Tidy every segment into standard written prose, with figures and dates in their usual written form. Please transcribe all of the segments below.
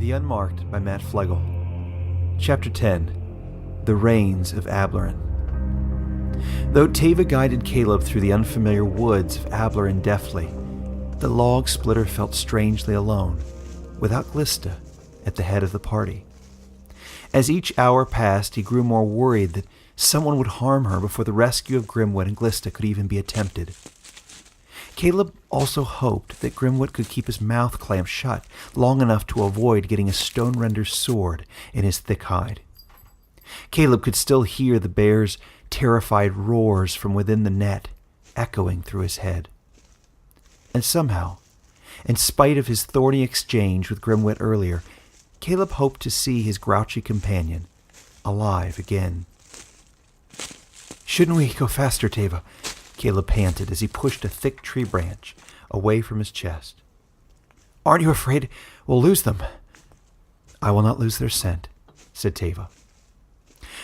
The Unmarked by Matt Fleagle. Chapter 10. The Rains of Ablerin. Though Teva guided Kaleb through the unfamiliar woods of Ablerin deftly, the log splitter felt strangely alone, without Glista at the head of the party. As each hour passed, he grew more worried that someone would harm her before the rescue of Grimwit and Glista could even be attempted. Kaleb also hoped that Grimwit could keep his mouth clamped shut long enough to avoid getting a stone-render's sword in his thick hide. Kaleb could still hear the bear's terrified roars from within the net echoing through his head. And somehow, in spite of his thorny exchange with Grimwit earlier, Kaleb hoped to see his grouchy companion alive again. "Shouldn't we go faster, Teva?" Kaleb panted as he pushed a thick tree branch away from his chest. "Aren't you afraid we'll lose them?" "I will not lose their scent," said Teva.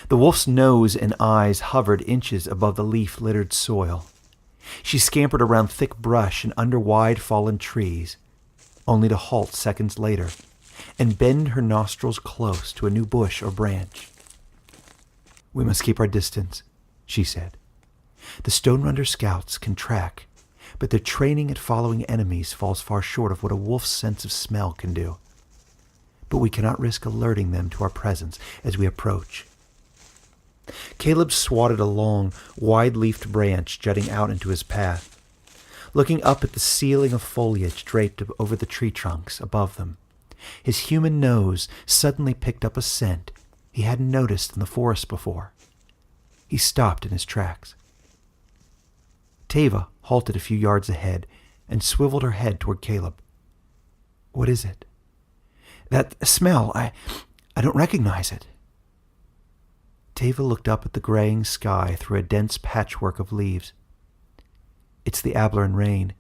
The wolf's nose and eyes hovered inches above the leaf-littered soil. She scampered around thick brush and under wide fallen trees, only to halt seconds later and bend her nostrils close to a new bush or branch. "We must keep our distance," she said. "The Stone-Render scouts can track, but their training at following enemies falls far short of what a wolf's sense of smell can do. But we cannot risk alerting them to our presence as we approach." Kaleb swatted a long, wide-leafed branch jutting out into his path, looking up at the ceiling of foliage draped over the tree trunks above them. His human nose suddenly picked up a scent he hadn't noticed in the forest before. He stopped in his tracks. Teva halted a few yards ahead and swiveled her head toward Kaleb. "What is it?" "That smell. I don't recognize it." Teva looked up at the graying sky through a dense patchwork of leaves. "It's the Ablerin rain.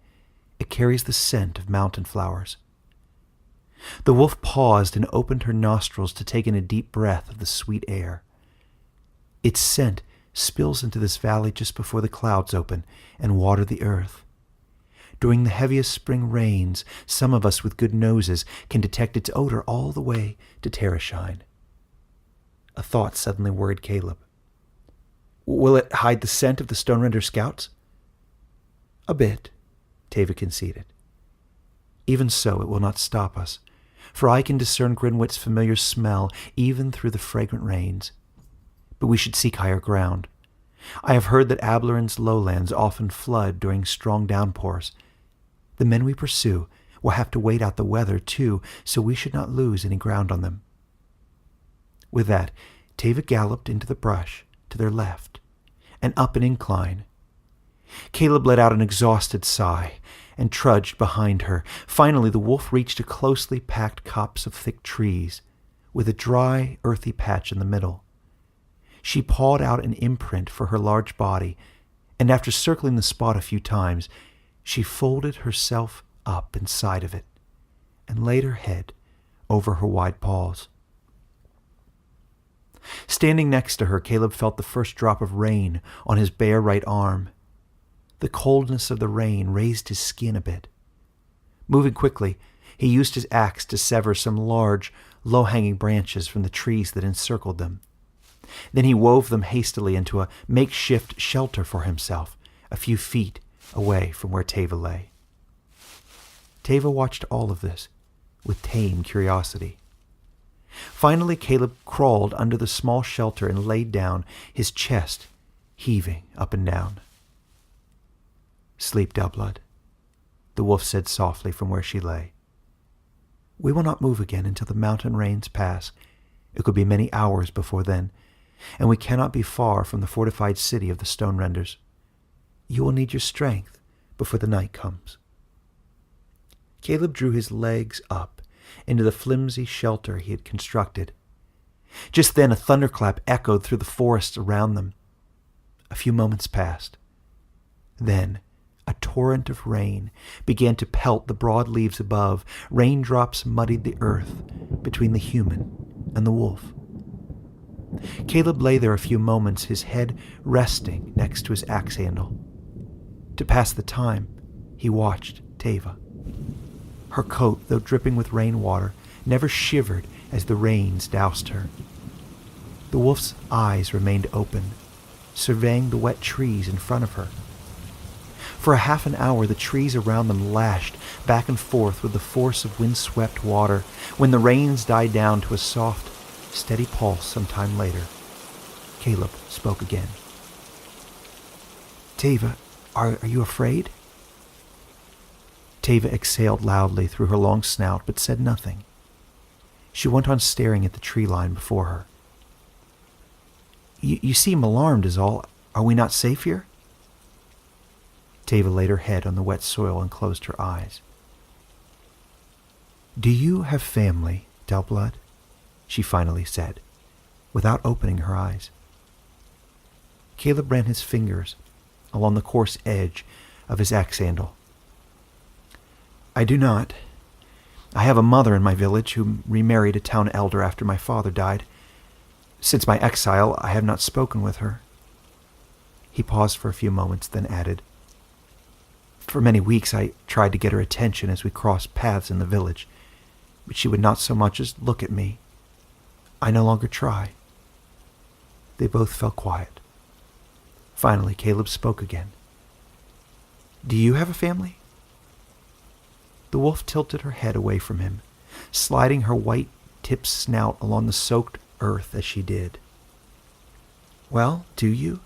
It carries the scent of mountain flowers." The wolf paused and opened her nostrils to take in a deep breath of the sweet air. Its scent spills into this valley just before the clouds open and water the earth. During the heaviest spring rains, some of us with good noses can detect its odor all the way to Terrashine. A thought suddenly worried Kaleb. "Will it hide the scent of the Stone-Render scouts?" "A bit," Teva conceded. "Even so, it will not stop us, for I can discern Grimwit's familiar smell even through the fragrant rains. But we should seek higher ground. I have heard that Ablerin's lowlands often flood during strong downpours. The men we pursue will have to wait out the weather, too, so we should not lose any ground on them." With that, Teva galloped into the brush to their left and up an incline. Kaleb let out an exhausted sigh and trudged behind her. Finally, the wolf reached a closely packed copse of thick trees with a dry, earthy patch in the middle. She pawed out an imprint for her large body, and after circling the spot a few times, she folded herself up inside of it and laid her head over her wide paws. Standing next to her, Kaleb felt the first drop of rain on his bare right arm. The coldness of the rain raised his skin a bit. Moving quickly, he used his axe to sever some large, low-hanging branches from the trees that encircled them. Then he wove them hastily into a makeshift shelter for himself, a few feet away from where Teva lay. Teva watched all of this with tame curiosity. Finally, Kaleb crawled under the small shelter and laid down, his chest heaving up and down. "Sleep, Dellblood," the wolf said softly from where she lay. "We will not move again until the mountain rains pass. It could be many hours before then, and we cannot be far from the fortified city of the Stone-Renders. You will need your strength before the night comes." Kaleb drew his legs up into the flimsy shelter he had constructed. Just then a thunderclap echoed through the forest around them. A few moments passed. Then a torrent of rain began to pelt the broad leaves above. Raindrops muddied the earth between the human and the wolf. Kaleb lay there a few moments, his head resting next to his axe handle. To pass the time, he watched Teva. Her coat, though dripping with rainwater, never shivered as the rains doused her. The wolf's eyes remained open, surveying the wet trees in front of her. For a half an hour, the trees around them lashed back and forth with the force of windswept water. When the rains died down to a soft, steady pulse some time later, Kaleb spoke again. "Teva, are you afraid?" Teva exhaled loudly through her long snout, but said nothing. She went on staring at the tree line before her. You seem alarmed is all. Are we not safe here?" Teva laid her head on the wet soil and closed her eyes. "Do you have family, Dellblood?" she finally said, without opening her eyes. Kaleb ran his fingers along the coarse edge of his axe handle. "I do not. I have a mother in my village who remarried a town elder after my father died. Since my exile, I have not spoken with her." He paused for a few moments, then added, "For many weeks I tried to get her attention as we crossed paths in the village, but she would not so much as look at me. I no longer try." They both fell quiet. Finally, Kaleb spoke again. "Do you have a family?" The wolf tilted her head away from him, sliding her white-tipped snout along the soaked earth as she did. "Well, do you?"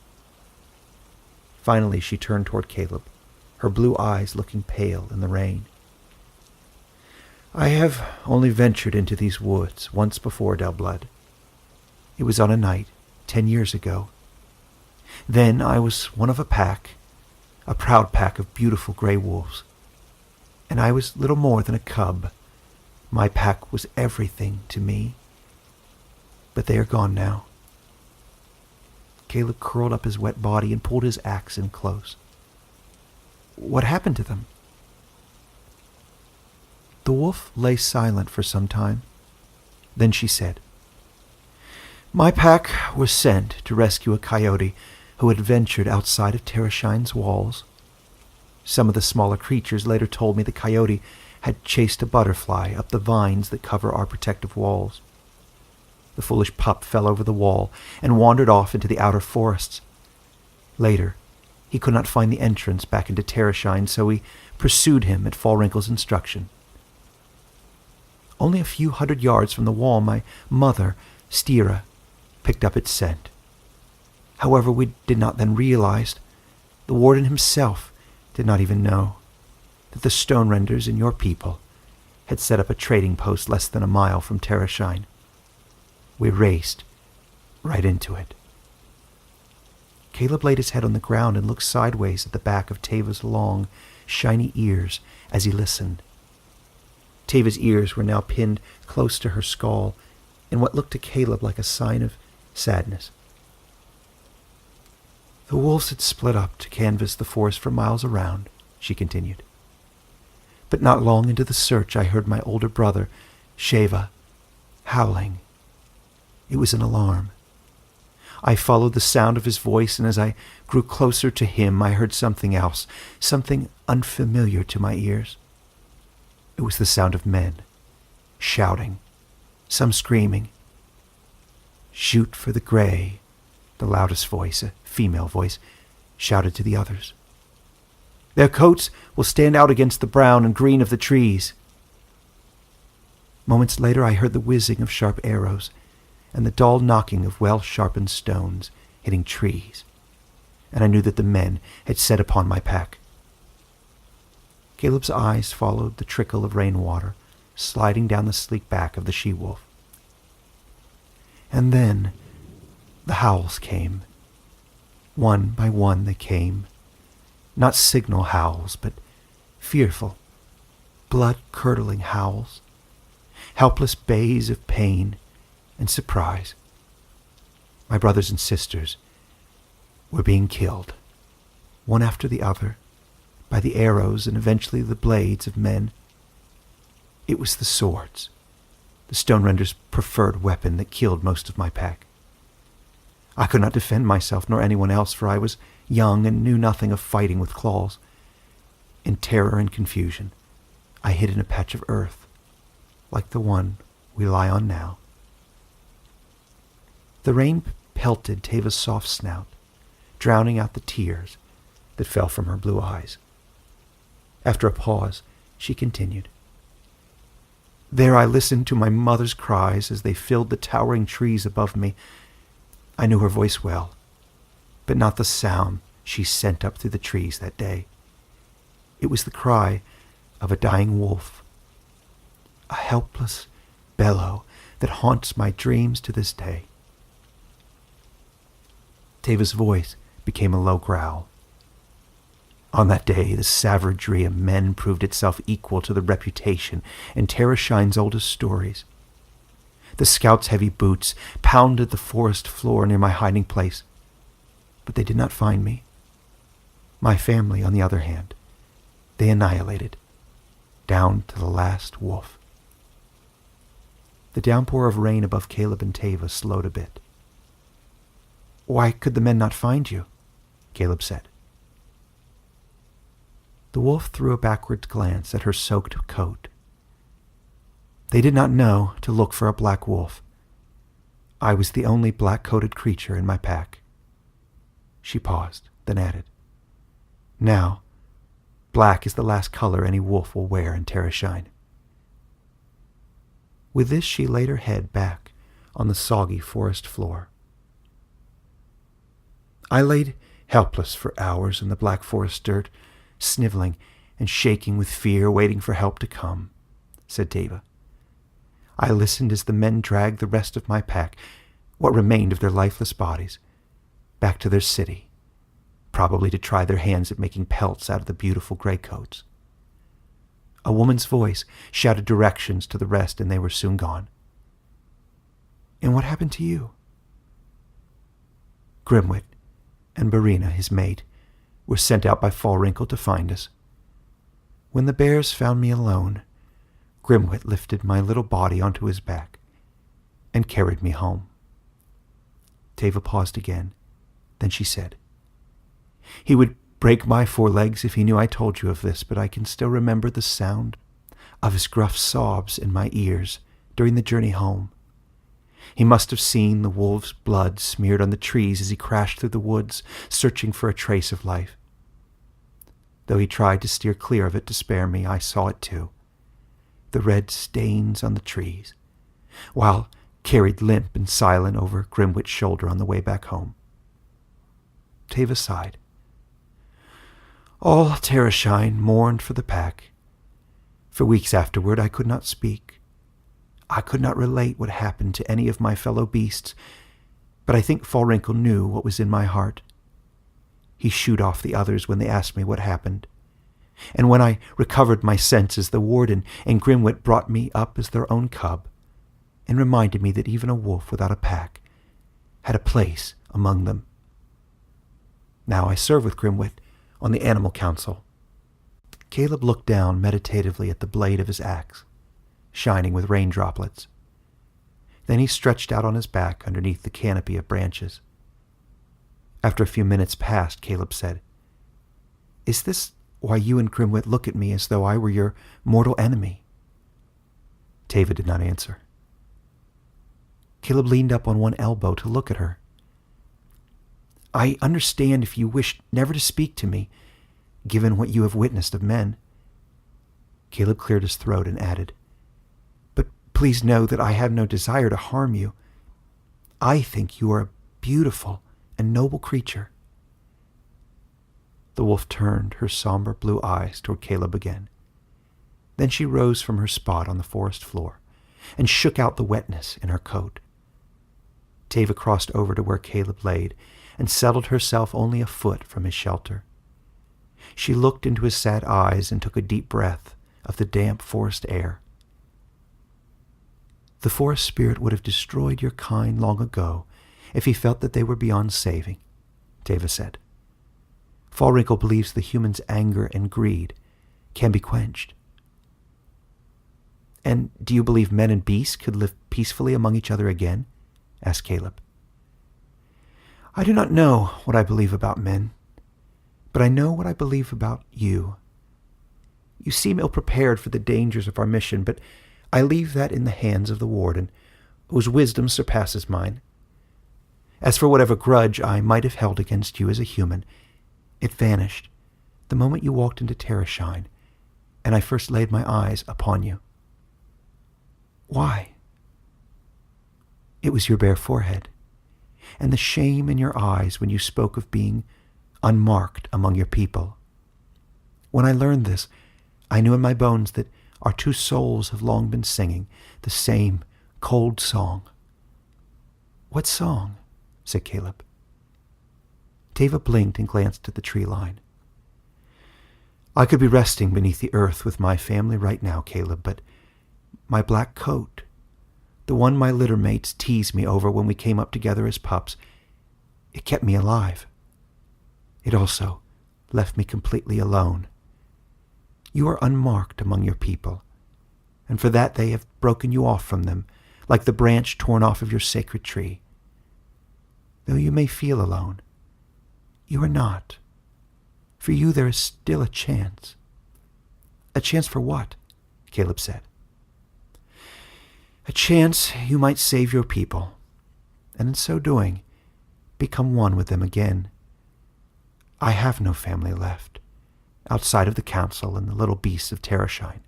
Finally, she turned toward Kaleb, her blue eyes looking pale in the rain. "I have only ventured into these woods once before, Dellblood. It was on a night 10 years ago. Then I was one of a proud pack of beautiful gray wolves. And I was little more than a cub. My pack was everything to me. But they are gone now." Kaleb curled up his wet body and pulled his axe in close. "What happened to them?" The wolf lay silent for some time. Then she said, "My pack was sent to rescue a coyote who had ventured outside of Terrashine's walls. Some of the smaller creatures later told me the coyote had chased a butterfly up the vines that cover our protective walls. The foolish pup fell over the wall and wandered off into the outer forests. Later, he could not find the entrance back into Terrashine, so we pursued him at Fallwrinkle's instruction. Only a few hundred yards from the wall, my mother, Stira, picked up its scent. However, we did not then realize, the warden himself did not even know, that the stone renders and your people had set up a trading post less than a mile from Terrashine. We raced right into it." Kaleb laid his head on the ground and looked sideways at the back of Teva's long, shiny ears as he listened. Teva's ears were now pinned close to her skull in what looked to Kaleb like a sign of sadness. "The wolves had split up to canvass the forest for miles around," she continued. "But not long into the search I heard my older brother, Sheva, howling. It was an alarm. I followed the sound of his voice, and as I grew closer to him, I heard something else, something unfamiliar to my ears. It was the sound of men, shouting, some screaming. 'Shoot for the gray,' the loudest voice, a female voice, shouted to the others. 'Their coats will stand out against the brown and green of the trees.' Moments later I heard the whizzing of sharp arrows and the dull knocking of well-sharpened stones hitting trees, and I knew that the men had set upon my pack." Kaleb's eyes followed the trickle of rainwater sliding down the sleek back of the she-wolf. "And then the howls came. One by one they came, not signal howls, but fearful, blood-curdling howls, helpless bays of pain and surprise. My brothers and sisters were being killed, one after the other, by the arrows and eventually the blades of men. It was the swords, the stone render's preferred weapon, that killed most of my pack. I could not defend myself nor anyone else, for I was young and knew nothing of fighting with claws. In terror and confusion, I hid in a patch of earth, like the one we lie on now. The rain pelted Teva's soft snout, drowning out the tears that fell from her blue eyes. After a pause, she continued. There I listened to my mother's cries as they filled the towering trees above me. I knew her voice well, but not the sound she sent up through the trees that day. It was the cry of a dying wolf, a helpless bellow that haunts my dreams to this day. Teva's voice became a low growl. On that day, the savagery of men proved itself equal to the reputation in Terrashine's oldest stories. The scouts' heavy boots pounded the forest floor near my hiding place, but they did not find me. My family, on the other hand, they annihilated, down to the last wolf. The downpour of rain above Kaleb and Teva slowed a bit. Why could the men not find you? Kaleb said. The wolf threw a backward glance at her soaked coat. They did not know to look for a black wolf. I was the only black-coated creature in my pack. She paused, then added, Now, black is the last color any wolf will wear in Terrashine. With this, she laid her head back on the soggy forest floor. I laid helpless for hours in the black forest dirt, sniveling and shaking with fear, waiting for help to come, said Teva. I listened as the men dragged the rest of my pack, what remained of their lifeless bodies, back to their city, probably to try their hands at making pelts out of the beautiful gray coats. A woman's voice shouted directions to the rest, and they were soon gone. And what happened to you? Grimwit and Barina, his mate, were sent out by Fallwrinkle to find us. When the bears found me alone, Grimwit lifted my little body onto his back and carried me home. Teva paused again. Then she said, He would break my forelegs if he knew I told you of this, but I can still remember the sound of his gruff sobs in my ears during the journey home. He must have seen the wolf's blood smeared on the trees as he crashed through the woods, searching for a trace of life. Though he tried to steer clear of it to spare me, I saw it too, the red stains on the trees, while carried limp and silent over Grimwit's shoulder on the way back home. Teva sighed. All Terrashine mourned for the pack. For weeks afterward I could not speak. I could not relate what happened to any of my fellow beasts, but I think Fallwrinkle knew what was in my heart. He shooed off the others when they asked me what happened. And when I recovered my senses, the warden and Grimwit brought me up as their own cub, and reminded me that even a wolf without a pack had a place among them. Now I serve with Grimwit on the Animal Council. Kaleb looked down meditatively at the blade of his axe, shining with rain droplets. Then he stretched out on his back underneath the canopy of branches. After a few minutes passed, Kaleb said, Is this why you and Grimwit look at me as though I were your mortal enemy? Teva did not answer. Kaleb leaned up on one elbow to look at her. I understand if you wish never to speak to me, given what you have witnessed of men. Kaleb cleared his throat and added, But please know that I have no desire to harm you. I think you are a beautiful and noble creature. The wolf turned her somber blue eyes toward Kaleb again. Then she rose from her spot on the forest floor and shook out the wetness in her coat. Teva crossed over to where Kaleb laid and settled herself only a foot from his shelter. She looked into his sad eyes and took a deep breath of the damp forest air. The forest spirit would have destroyed your kind long ago if he felt that they were beyond saving, Teva said. Fallwrinkle believes the human's anger and greed can be quenched. And do you believe men and beasts could live peacefully among each other again? Asked Kaleb. I do not know what I believe about men, but I know what I believe about you. You seem ill-prepared for the dangers of our mission, but I leave that in the hands of the warden, whose wisdom surpasses mine. As for whatever grudge I might have held against you as a human, it vanished the moment you walked into Terrashine, and I first laid my eyes upon you. Why? It was your bare forehead, and the shame in your eyes when you spoke of being unmarked among your people. When I learned this, I knew in my bones that our two souls have long been singing the same cold song. What song? Said Kaleb. Teva blinked and glanced at the tree line. I could be resting beneath the earth with my family right now, Kaleb, but my black coat, the one my litter mates teased me over when we came up together as pups, it kept me alive. It also left me completely alone. You are unmarked among your people, and for that they have broken you off from them, like the branch torn off of your sacred tree. Though you may feel alone, you are not. For you there is still a chance. A chance for what? Kaleb said. A chance you might save your people, and in so doing, become one with them again. I have no family left, outside of the council and the little beasts of Terrashine,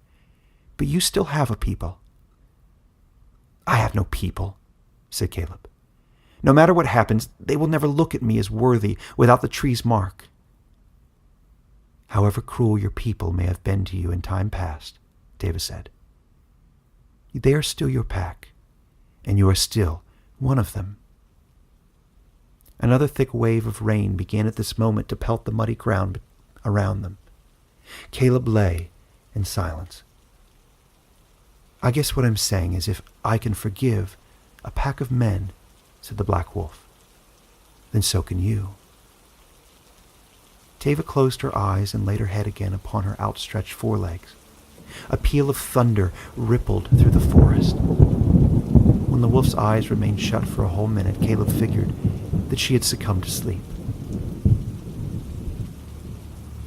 but you still have a people. I have no people, said Kaleb. No matter what happens, they will never look at me as worthy without the tree's mark. However cruel your people may have been to you in time past, Teva said, they are still your pack, and you are still one of them. Another thick wave of rain began at this moment to pelt the muddy ground around them. Kaleb lay in silence. I guess what I'm saying is if I can forgive a pack of men, said the Black Wolf, then so can you. Teva closed her eyes and laid her head again upon her outstretched forelegs. A peal of thunder rippled through the forest. When the wolf's eyes remained shut for a whole minute, Kaleb figured that she had succumbed to sleep.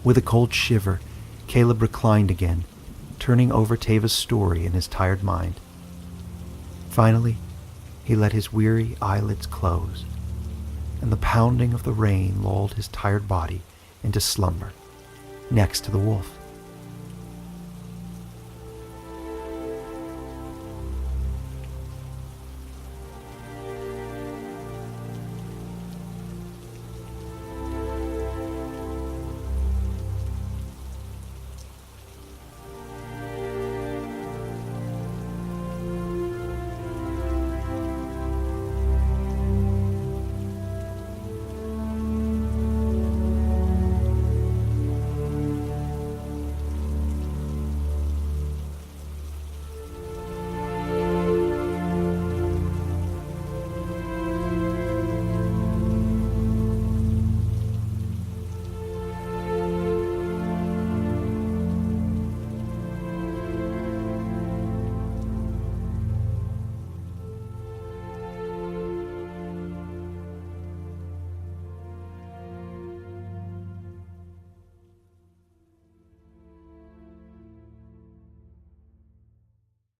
With a cold shiver, Kaleb reclined again, turning over Teva's story in his tired mind. Finally, he let his weary eyelids close, and the pounding of the rain lulled his tired body into slumber next to the wolf.